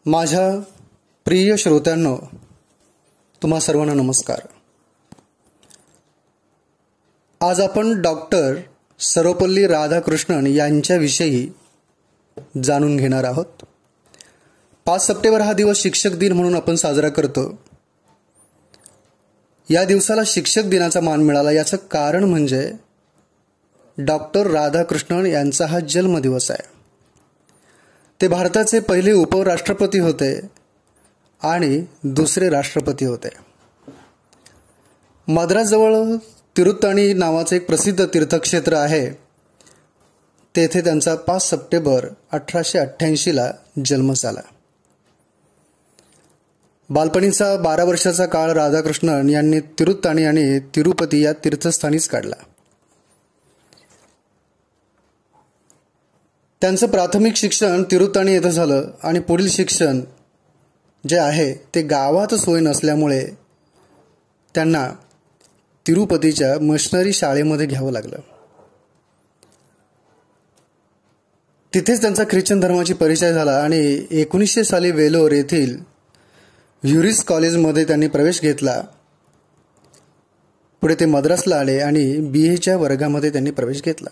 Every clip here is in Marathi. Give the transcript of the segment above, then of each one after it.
माझ्या प्रिय श्रोत्यांनो, तुम्हा सर्वांना नमस्कार. आज आपण डॉक्टर सर्वपल्ली राधाकृष्णन यांच्याविषयी जाणून घेणार आहोत. 5 सप्टेंबर हा दिवस शिक्षक दिन म्हणून आपण साजरा करतो. या दिवसाला शिक्षक दिनाचा मान मिळाला याचं कारण म्हणजे डॉक्टर राधाकृष्णन यांचा हा जन्मदिवस आहे. ते भारताचे पहिले उपराष्ट्रपती होते आणि दुसरे राष्ट्रपती होते. मद्रासजवळ तिरुत्तानी नावाचे एक प्रसिद्ध तीर्थक्षेत्र आहे. तेथे त्यांचा 5 सप्टेंबर 1888ला जन्म झाला. बालपणीचा 12 वर्षाचा काळ राधाकृष्णन यांनी तिरुत्तानी आणि तिरुपती या तीर्थस्थानीच काढला. त्यांचं प्राथमिक शिक्षण तिरुत्तानी येथे झालं आणि पुढील शिक्षण जे आहे ते गावात सोय नसल्यामुळे त्यांना तिरुपतीच्या मिशनरी शाळेमध्ये घ्यावं लागलं. तिथेच त्यांचा ख्रिश्चन धर्माची परिचय झाला आणि 1900 साली वेलोर येथील ह्युरिस कॉलेजमध्ये त्यांनी प्रवेश घेतला. पुढे ते मद्रासला आले आणि BAच्या वर्गामध्ये त्यांनी प्रवेश घेतला.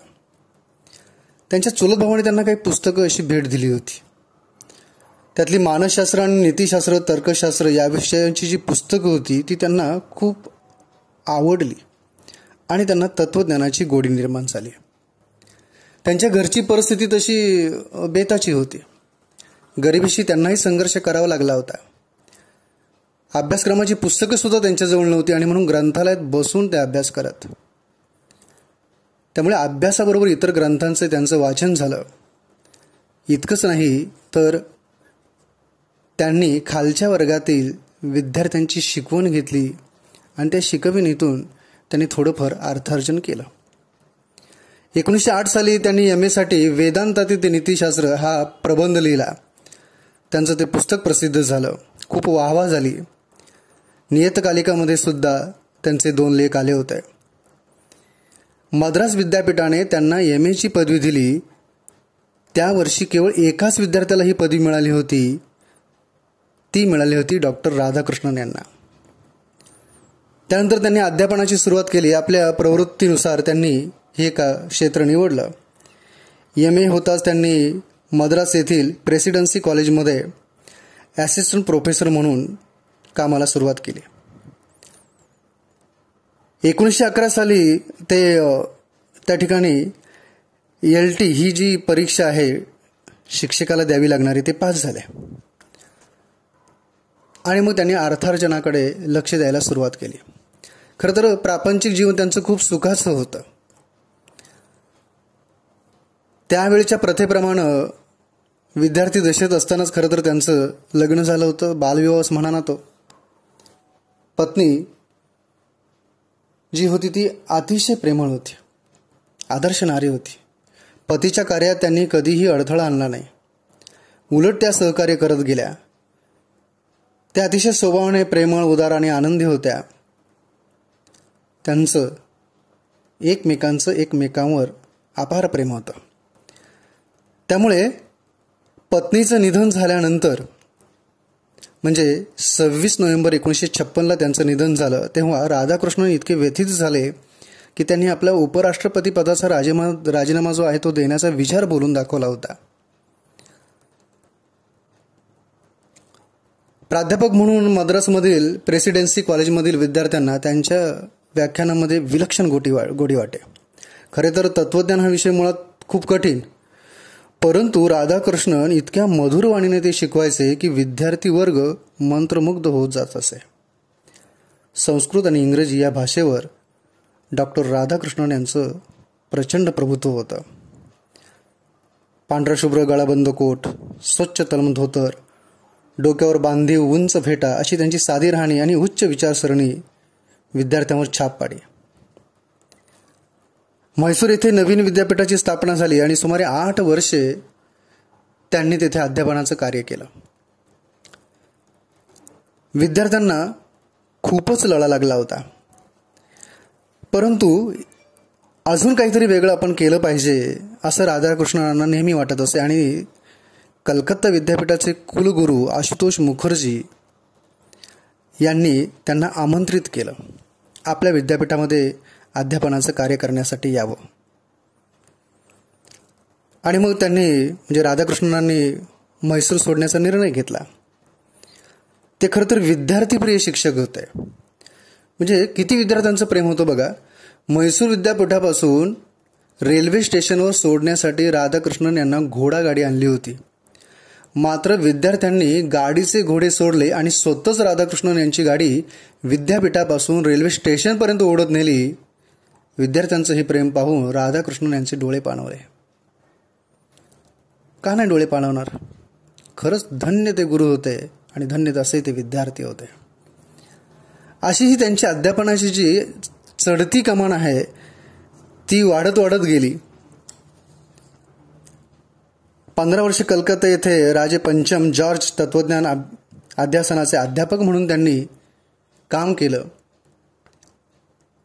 त्यांच्या चुलत भावाने त्यांना काही पुस्तकं अशी भेट दिली होती. त्यातली मानसशास्त्र आणि नीतिशास्त्र, तर्कशास्त्र या विषयांची जी पुस्तकं होती ती त्यांना खूप आवडली आणि त्यांना तत्त्वज्ञानाची गोडी निर्माण झाली. त्यांच्या घरची परिस्थिती तशी बेताची होती. गरिबीशी त्यांनाही संघर्ष करावा लागला होता. अभ्यासक्रमाची पुस्तकं सुद्धा त्यांच्याजवळ नव्हती आणि म्हणून ग्रंथालयात बसून ते अभ्यास करत. त्यामुळे अभ्यासाबरोबर इतर ग्रंथांचे त्यांचं वाचन झालं. इतकंच नाही तर त्यांनी खालच्या वर्गातील विद्यार्थ्यांची शिकवण घेतली आणि त्या शिकवणीतून त्यांनी थोडंफार अर्थार्जन केलं. 1908 साली त्यांनी MA साठी वेदांतातील नीतिशास्त्र हा प्रबंध लिहिला. त्यांचं ते पुस्तक प्रसिद्ध झालं. खूप वाहवा झाली. नियतकालिकामध्ये सुद्धा त्यांचे 2 लेख आले होते. मद्रास विद्यापीठाने त्यांना MAची पदवी दिली. त्या वर्षी केवळ एकाच विद्यार्थ्याला ही पदवी मिळाली होती. ती मिळाली होती डॉक्टर राधाकृष्णन यांना. त्यानंतर त्यांनी अध्यापनाची सुरुवात केली. आपल्या प्रवृत्तीनुसार त्यांनी हे क्षेत्र निवडलं. MA होताच त्यांनी मद्रास येथील प्रेसिडेन्सी कॉलेजमध्ये ॲसिस्टंट प्रोफेसर म्हणून कामाला सुरुवात केली. 1911 साली ते त्या ठिकाणी LT ही जी परीक्षा आहे शिक्षकाला द्यावी लागणारी ते पास झाले आणि मग त्यांनी अर्थार्जनाकडे लक्ष द्यायला सुरुवात केली. खरं तर प्रापंचिक जीवन त्यांचं खूप सुखाचं होतं. त्यावेळच्या प्रथेप्रमाणे विद्यार्थी दशेत असतानाच खरं तर त्यांचं लग्न झालं होतं. बालविवाह म्हणा ना तो. पत्नी जी होती ती अतिशय प्रेमळ होती, आदर्श नारी होती. पतीच्या कार्यात त्यांनी कधीही अडथळा आणला नाही. उलट त्या सहकार्य करत गेल्या. त्या अतिशय स्वभावाने प्रेमळ, उदार आणि आनंदी होत्या. त्यांचं एकमेकांवर अपार प्रेम होतं. त्यामुळे पत्नीचं निधन झाल्यानंतर म्हणजे 26 नोव्हेंबर 1956ला त्यांचं निधन झालं. तेव्हा राधाकृष्णन इतके व्यथित झाले की त्यांनी आपला उपराष्ट्रपती पदाचा राजीनामा जो आहे तो देण्याचा विचार बोलून दाखवला होता. प्राध्यापक म्हणून मद्रासमधील प्रेसिडेन्सी कॉलेजमधील विद्यार्थ्यांना त्यांच्या व्याख्यानामध्ये विलक्षण गोडी वाटे. खरे तर तत्त्वज्ञान हा विषय मुळात खूप कठीण, परंतु राधाकृष्णन इतक्या मधुर वाणीने ते शिकवायचे की विद्यार्थी वर्ग मंत्रमुग्ध होत जात असे. संस्कृत आणि इंग्रजी या भाषेवर डॉक्टर राधाकृष्णन यांचं प्रचंड प्रभुत्व होतं. पांढरा शुभ्र गळाबंद कोट, स्वच्छ तलम धोतर, डोक्यावर बांधीव उंच फेटा अशी त्यांची साधी राहणी आणि उच्च विचारसरणी विद्यार्थ्यांवर छाप पाडी. म्हैसूर येथे नवीन विद्यापीठाची स्थापना झाली आणि सुमारे 8 वर्षे त्यांनी तेथे अध्यापनाचं कार्य केलं. विद्यार्थ्यांना खूपच लळा लागला होता, परंतु अजून काहीतरी वेगळं आपण केलं पाहिजे असं राधाकृष्णनांना नेहमी वाटत असे आणि कलकत्ता विद्यापीठाचे कुलगुरू आशुतोष मुखर्जी यांनी त्यांना आमंत्रित केलं आपल्या विद्यापीठामध्ये अध्यापनाचं कार्य करण्यासाठी यावं. आणि मग त्यांनी म्हणजे राधाकृष्णनांनी म्हैसूर सोडण्याचा निर्णय घेतला. ते खरं तर विद्यार्थीप्रिय शिक्षक होते. म्हणजे किती विद्यार्थ्यांचं प्रेम होतं बघा. म्हैसूर विद्यापीठापासून रेल्वे स्टेशनवर सोडण्यासाठी राधाकृष्णन यांना घोडागाडी आणली होती. मात्र विद्यार्थ्यांनी गाडीचे घोडे सोडले आणि स्वतःच राधाकृष्णन यांची गाडी विद्यापीठापासून रेल्वे स्टेशनपर्यंत ओढत नेली. विद्यार्थ्यांचं हे प्रेम पाहून राधाकृष्णन यांचे डोळे पाणवले. का नाही डोळे पाणवणार? खरंच धन्य ते गुरु होते आणि धन्य तसे ते विद्यार्थी होते. अशी ही त्यांची अध्यापनाची जी चढती कमान आहे ती वाढत वाढत गेली. 15 वर्षे कलकत्ता येथे राजे पंचम जॉर्ज तत्वज्ञान अध्यासनाचे अध्यापक म्हणून त्यांनी काम केलं.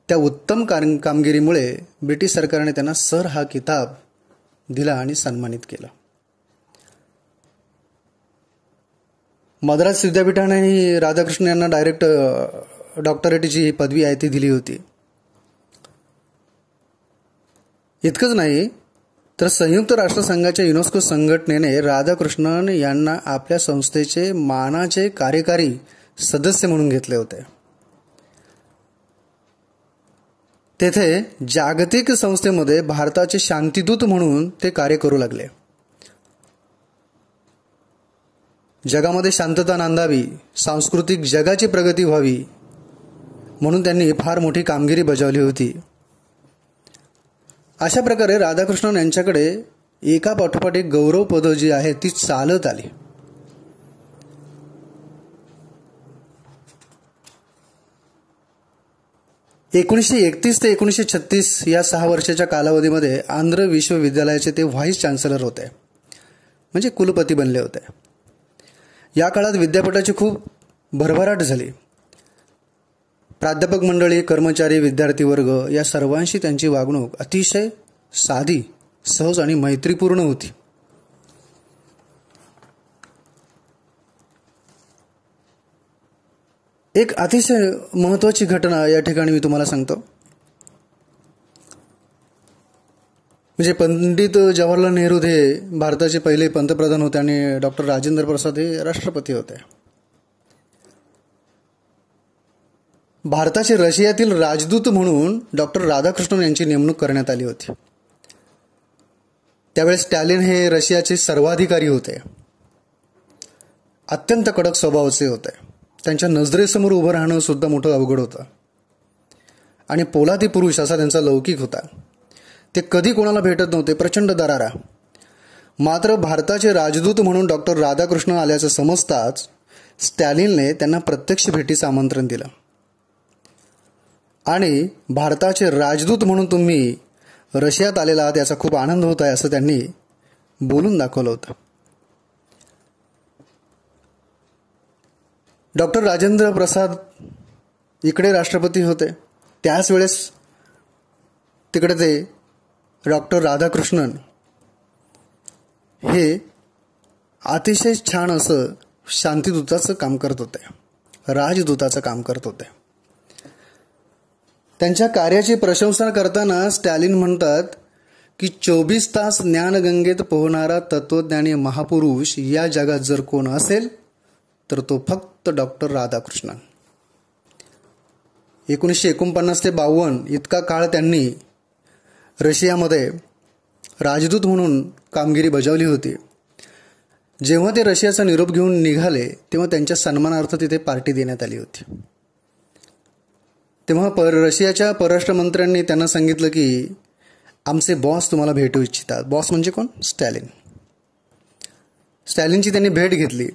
त्या उत्तम कामगिरीमुळे ब्रिटिश सरकारने त्यांना सर हा किताब दिला आणि सन्मानित केलं. मद्रास विद्यापीठानेही राधाकृष्ण यांना डायरेक्ट डॉक्टरेटची पदवी आहे ती दिली होती. इतकंच नाही तर संयुक्त राष्ट्रसंघाच्या युनेस्को संघटनेने राधाकृष्णन यांना आपल्या संस्थेचे मानाचे कार्यकारी सदस्य म्हणून घेतले होते. तेथे जागतिक संस्थेमध्ये भारताचे शांतिदूत म्हणून ते कार्य करू लागले. जगामध्ये शांतता नांदावी, सांस्कृतिक जगाची प्रगती व्हावी म्हणून त्यांनी फार मोठी कामगिरी बजावली होती. अशा प्रकारे राधाकृष्णन यांच्याकडे एका पाठोपाठ एक गौरव पद जी आहे ती चालत आली. एकोणीसशे 1931 ते 1936 या 6 वर्षाच्या कालावधीमध्ये आंध्र विश्वविद्यालयाचे ते व्हाईस चान्सलर होते, म्हणजे कुलपती बनले होते. या काळात विद्यापीठाची खूप भरभराट झाली. प्राध्यापक मंडळी, कर्मचारी, विद्यार्थी वर्ग या सर्वांशी त्यांची वागणूक अतिशय साधी, सहज आणि मैत्रीपूर्ण होती. एक अतिशय महत्त्वाची घटना या ठिकाणी मी तुम्हाला सांगतो. म्हणजे पंडित जवाहरलाल नेहरू हे भारताचे पहिले पंतप्रधान होते आणि डॉक्टर राजेंद्र प्रसाद हे राष्ट्रपती होते. भारताचे रशियातील राजदूत म्हणून डॉक्टर राधाकृष्णन यांची नेमणूक करण्यात आली होती. त्यावेळेस स्टॅलिन हे रशियाचे सर्वाधिकारी होते. अत्यंत कडक स्वभावाचे होते. त्यांच्या नजरेसमोर उभं राहणं सुद्धा मोठं अवघड होतं आणि पोलादी पुरुष असा त्यांचा लौकिक होता. ते कधी कोणाला भेटत नव्हते, प्रचंड दरारा. मात्र भारताचे राजदूत म्हणून डॉक्टर राधाकृष्ण आल्याचं समजताच स्टॅलिनने त्यांना प्रत्यक्ष भेटीचं आमंत्रण दिलं आणि भारताचे राजदूत म्हणून तुम्ही रशियात आलेला आहात याचा खूप आनंद होत आहे असं त्यांनी बोलून दाखवलं होतं. डॉक्टर राजेंद्र प्रसाद इकडे राष्ट्रपती होते. त्याच वेळेस तिकडे ते डॉक्टर राधाकृष्णन हे अतिशय छान असं शांतिदूताचं काम करत होते, राजदूताचं काम करत होते. त्यांच्या कार्याची प्रशंसा करताना स्टॅलिन म्हणतात की 24 तास ज्ञानगंगेत पोहणारा तत्वज्ञानी महापुरुष या जगात जर कोण असेल तर तो फक्त डॉक्टर राधाकृष्णन. 1949 ते 52 इतका काळ त्यांनी रशियामध्ये राजदूत म्हणून कामगिरी बजावली होती. जेव्हा ते रशियाचा निरोप घेऊन निघाले तेव्हा त्यांच्या सन्मानार्थ तिथे पार्टी देण्यात आली होती. तेव्हा रशियाच्या परराष्ट्र मंत्र्यांनी त्यांना सांगितलं की आमचे बॉस तुम्हाला भेटू इच्छितात. बॉस म्हणजे कोण? स्टॅलिन. स्टॅलिनची त्यांनी भेट घेतली.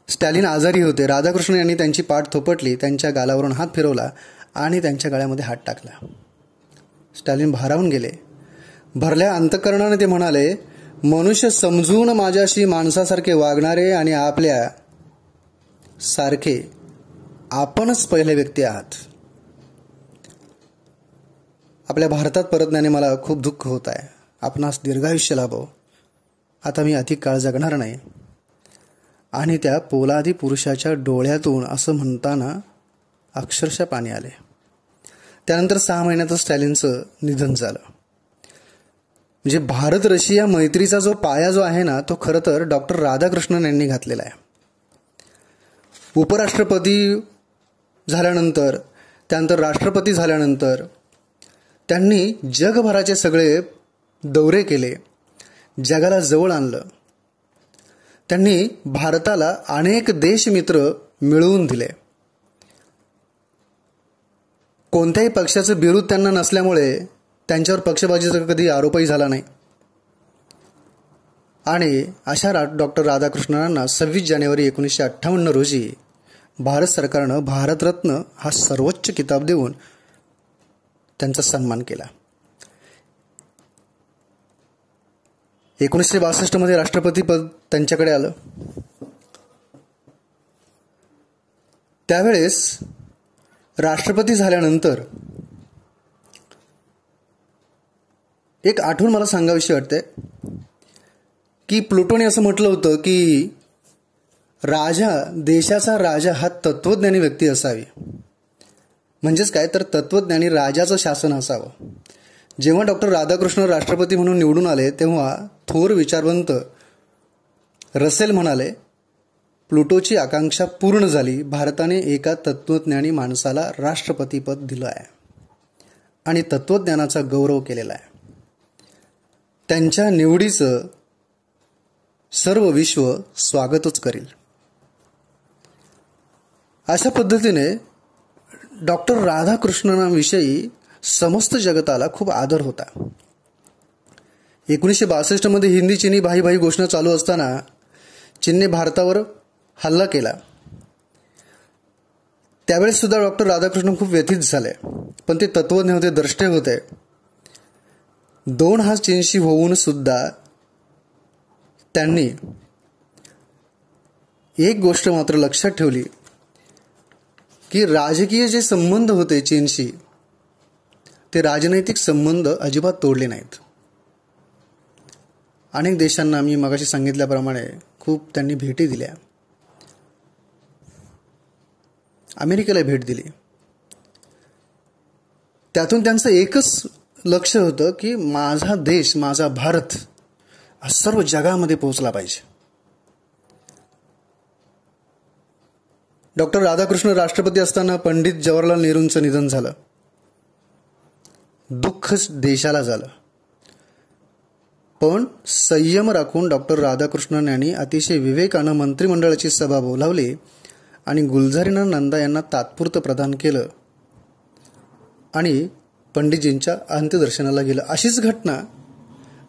स्टॅलिन आजारी होते. राधाकृष्ण यांनी त्यांची पाठ थोपटली, त्यांच्या गालावरून हात फिरवला आणि त्यांच्या गळ्यामध्ये हात टाकला. स्टॅलिन भारावून गेले. भरल्या अंतःकरणाने ते म्हणाले, मनुष्य समजून माझ्याशी माणसासारखे वागणारे आणि आपल्या सारखे आपणच पहिले व्यक्ती आहात. आपल्या भारतात परतण्याने मला खूप दुःख होत आहे. आपणास दीर्घायुष्य लाभो. आता मी अधिक काळ जगणार नाही. आणि त्या पोलादी पुरुषाच्या डोळ्यातून असं म्हणताना अक्षरशः पाणी आले. त्यानंतर 6 महिन्यातच स्टॅलिनचं निधन झालं. म्हणजे भारत रशिया मैत्रीचा जो पाया जो आहे ना, तो खरं तर डॉक्टर राधाकृष्णन यांनी घातलेला आहे. उपराष्ट्रपती झाल्यानंतर, त्यानंतर राष्ट्रपती झाल्यानंतर त्यांनी जगभराचे सगळे दौरे केले, जगाला जवळ आणलं. त्यांनी भारताला अनेक देशमित्र मिळवून दिले. कोणत्याही पक्षाचं बिरुद त्यांना नसल्यामुळे त्यांच्यावर पक्षपातीचा कधी आरोपही झाला नाही. आणि अशा डॉक्टर राधाकृष्णनांना 26 जानेवारी 1958 रोजी भारत सरकारनं भारतरत्न हा सर्वोच्च किताब देऊन त्यांचा सन्मान केला. 1962 मध्ये राष्ट्रपतीपद त्यांच्याकडे आलं. त्यावेळेस राष्ट्रपती झाल्यानंतर एक आठवण मला सांगावीशी वाटते की प्लुटोने असं म्हटलं होतं की देशाचा राजा हा तत्वज्ञानी व्यक्ती असावी. म्हणजेच काय तर तत्वज्ञानी राजाचं शासन असावं. जेव्हा डॉक्टर राधाकृष्ण राष्ट्रपती म्हणून निवडून आले तेव्हा थोर विचारवंत रसेल म्हणाले, प्लुटोची आकांक्षा पूर्ण झाली. भारताने एका तत्वज्ञानी माणसाला राष्ट्रपतीपद दिलं आहे आणि तत्वज्ञानाचा गौरव केलेला आहे. त्यांच्या निवडीचं सर्व विश्व स्वागतच करील. अशा पद्धतीने डॉक्टर राधाकृष्णनांविषयी समस्त जगताला खूप आदर होता. 1962 मध्ये हिंदी चीनी भाई भाई घोषणा चालू असताना चीनने भारतावर हल्ला केला. त्यावेळेस सुद्धा डॉक्टर राधाकृष्णन खूप व्यथित झाले. पण ते तत्वज्ञ होते, द्रष्टे होते. 2 हात चीनशी होऊन सुद्धा त्यांनी एक गोष्ट मात्र लक्षात ठेवली की राजकीय जे संबंध होते चीनशी, ते राजनैतिक संबंध अजिबात तोडले नाहीत. अनेक देशांना मी मगाशी सांगितल्याप्रमाणे खूप त्यांनी भेटी दिल्या. अमेरिकेला भेट दिली. त्यातून त्यांचं एकच लक्ष होतं की माझा देश, माझा भारत हा सर्व जगामध्ये पोहोचला पाहिजे. डॉक्टर राधाकृष्ण राष्ट्रपती असताना पंडित जवाहरलाल नेहरूंचं निधन झालं. दुःख देशाला झालं. पण संयम राखून डॉक्टर राधाकृष्णन यांनी अतिशय विवेकानं मंत्रिमंडळाची सभा बोलावली आणि गुलझारीलाल नंदा यांना तात्पुरतं प्रदान केलं आणि पंडितजींच्या अंत्यदर्शनाला गेलं. अशीच घटना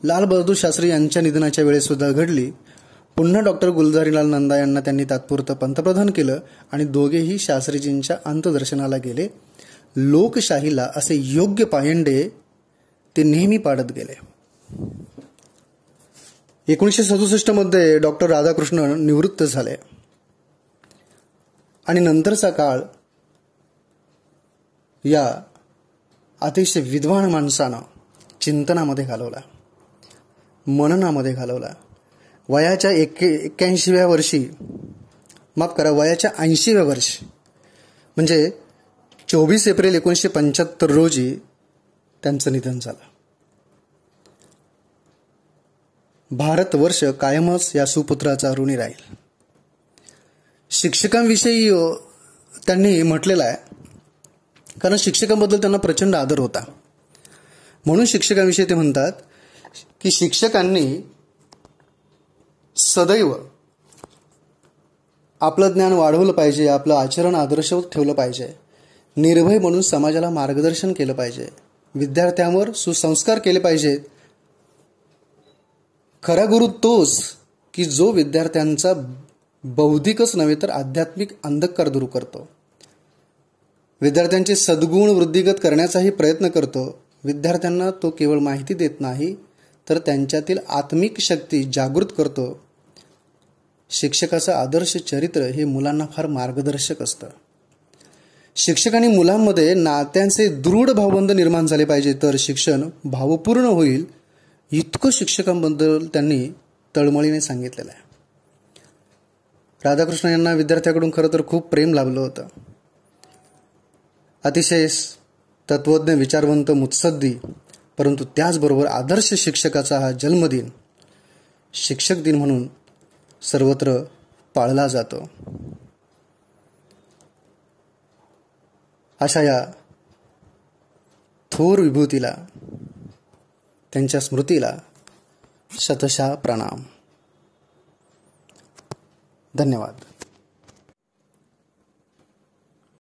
लाल बहादूर शास्त्री यांच्या निधनाच्या वेळेस सुद्धा घडली. पुन्हा डॉक्टर गुलझारीलाल नंदा यांना त्यांनी तात्पुरतं पंतप्रधान केलं आणि दोघेही शास्त्रीजींच्या अंत्यदर्शनाला गेले. लोकशाहीला असे योग्य पायंडे ते नेहमी पाडत गेले. 1967 मध्ये डॉक्टर राधाकृष्णन निवृत्त झाले आणि नंतरचा काळ या अतिशय विद्वान माणसानं चिंतनामध्ये घालवला, मननामध्ये घालवला. वयाच्या 81व्या वर्षी, माफ करा, वयाच्या 80व्या वर्षी म्हणजे 24 एप्रिल 1975 रोजी त्यांचं निधन झालं. भारतवर्ष कायमच या सुपुत्राचा ऋणी राहील. शिक्षकांविषयी त्यांनी म्हटलेलं आहे, कारण शिक्षकांबद्दल त्यांना प्रचंड आदर होता. म्हणून शिक्षकांविषयी ते म्हणतात की शिक्षकांनी सदैव आपलं ज्ञान वाढवलं पाहिजे, आपलं आचरण आदर्श ठेवलं पाहिजे, निर्भय म्हणून समाजाला मार्गदर्शन केलं पाहिजे, विद्यार्थ्यांवर सुसंस्कार केले पाहिजेत. खरा गुरु तोच की जो विद्यार्थ्यांचा बौद्धिकच नव्हे तर आध्यात्मिक अंधकार दूर करतो, विद्यार्थ्यांचे सद्गुण वृद्धिगत करण्याचाही प्रयत्न करतो. विद्यार्थ्यांना तो केवळ माहिती देत नाही तर त्यांच्यातील आत्मिक शक्ती जागृत करतो. शिक्षकाचं आदर्श चरित्र हे मुलांना फार मार्गदर्शक असतं. शिक्षकांनी मुलांमध्ये नात्यांचे दृढ भावबंध निर्माण झाले पाहिजे, तर शिक्षण भावपूर्ण होईल. इतकं शिक्षकांबद्दल त्यांनी तळमळीने सांगितलेलं आहे. राधाकृष्ण यांना विद्यार्थ्याकडून खरं तर खूप प्रेम लाभलं होतं. अतिशय तत्वज्ञ, विचारवंत, मुत्सद्दी, परंतु त्याचबरोबर आदर्श शिक्षकाचा हा जन्मदिन शिक्षक दिन म्हणून सर्वत्र पाळला जातो. अशा या थोर विभूतीला, त्यांच्या स्मृतीला शतशः प्रणाम. धन्यवाद.